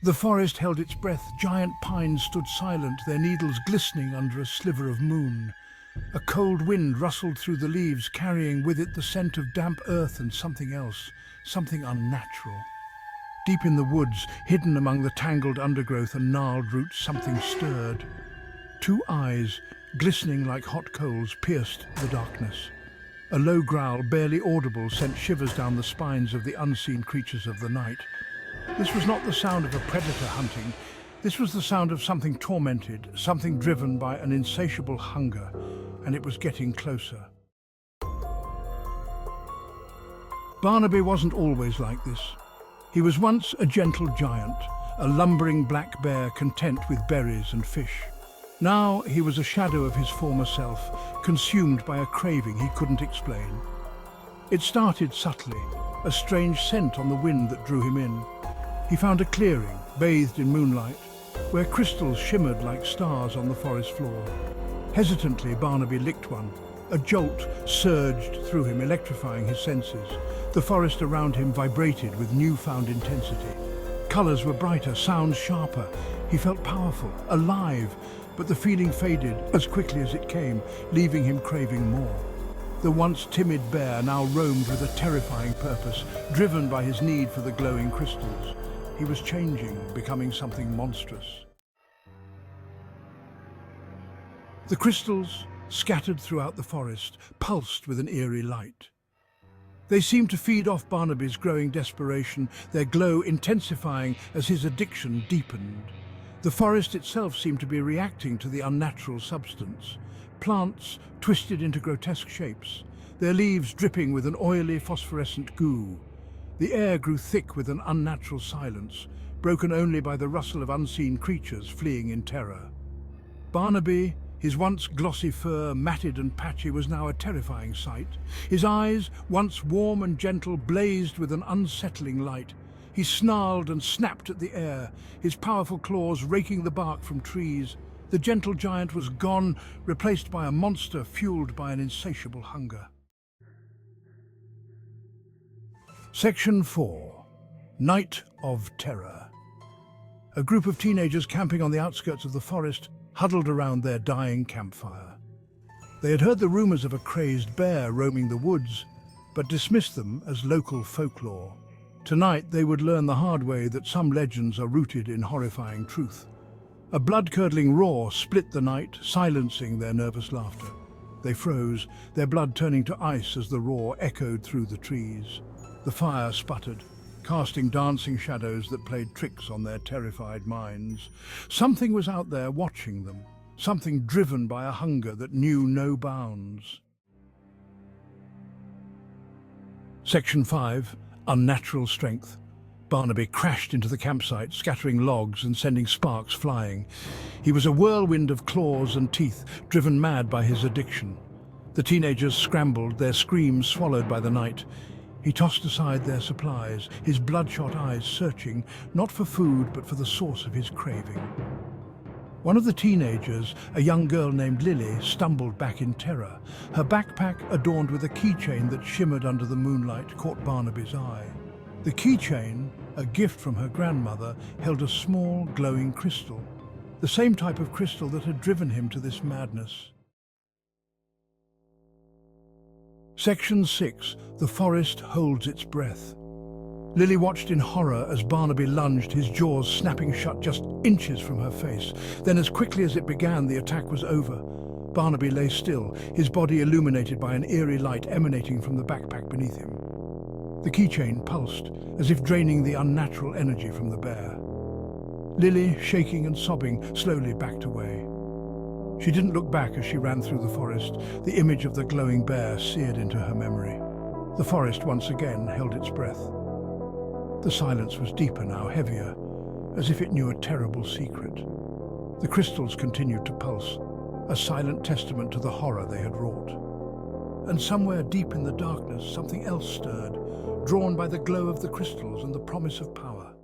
The forest held its breath. Giant pines stood silent, their needles glistening under a sliver of moon. A cold wind rustled through the leaves, carrying with it the scent of damp earth and something else, something unnatural. Deep in the woods, hidden among the tangled undergrowth and gnarled roots, something stirred. Two eyes, glistening like hot coals, pierced the darkness. A low growl, barely audible, sent shivers down the spines of the unseen creatures of the night. This was not the sound of a predator hunting. This was the sound of something tormented, something driven by an insatiable hunger, and it was getting closer. Barnaby wasn't always like this. He was once a gentle giant, a lumbering black bear content with berries and fish. Now he was a shadow of his former self, consumed by a craving he couldn't explain. It started subtly, a strange scent on the wind that drew him in. He found a clearing, bathed in moonlight, where crystals shimmered like stars on the forest floor. Hesitantly, Barnaby licked one. A jolt surged through him, electrifying his senses. The forest around him vibrated with newfound intensity. Colors were brighter, sounds sharper. He felt powerful, alive, but the feeling faded as quickly as it came, leaving him craving more. The once timid bear now roamed with a terrifying purpose, driven by his need for the glowing crystals. He was changing, becoming something monstrous. The crystals, scattered throughout the forest, pulsed with an eerie light. They seemed to feed off Barnaby's growing desperation, their glow intensifying as his addiction deepened. The forest itself seemed to be reacting to the unnatural substance. Plants twisted into grotesque shapes, their leaves dripping with an oily phosphorescent goo. The air grew thick with an unnatural silence, broken only by the rustle of unseen creatures fleeing in terror. Barnaby, his once glossy fur matted and patchy, was now a terrifying sight. His eyes, once warm and gentle, blazed with an unsettling light. He snarled and snapped at the air, his powerful claws raking the bark from trees. The gentle giant was gone, replaced by a monster fueled by an insatiable hunger. Section 4. Night of Terror. A group of teenagers camping on the outskirts of the forest huddled around their dying campfire. They had heard the rumors of a crazed bear roaming the woods, but dismissed them as local folklore. Tonight they would learn the hard way that some legends are rooted in horrifying truth. A blood-curdling roar split the night, silencing their nervous laughter. They froze, their blood turning to ice as the roar echoed through the trees. The fire sputtered, casting dancing shadows that played tricks on their terrified minds. Something was out there watching them, something driven by a hunger that knew no bounds. Section 5. Unnatural Strength. Barnaby crashed into the campsite, scattering logs and sending sparks flying. He was a whirlwind of claws and teeth, driven mad by his addiction. The teenagers scrambled, their screams swallowed by the night. He tossed aside their supplies, his bloodshot eyes searching, not for food, but for the source of his craving. One of the teenagers, a young girl named Lily, stumbled back in terror. Her backpack, adorned with a keychain that shimmered under the moonlight, caught Barnaby's eye. The keychain, a gift from her grandmother, held a small, glowing crystal, the same type of crystal that had driven him to this madness. Section 6. The forest holds its breath. Lily watched in horror as Barnaby lunged, his jaws snapping shut just inches from her face. Then, as quickly as it began, the attack was over. Barnaby lay still, his body illuminated by an eerie light emanating from the backpack beneath him. The keychain pulsed, as if draining the unnatural energy from the bear. Lily, shaking and sobbing, slowly backed away. She didn't look back as she ran through the forest, the image of the glowing bear seared into her memory. The forest once again held its breath. The silence was deeper now, heavier, as if it knew a terrible secret. The crystals continued to pulse, a silent testament to the horror they had wrought. And somewhere deep in the darkness, something else stirred, drawn by the glow of the crystals and the promise of power.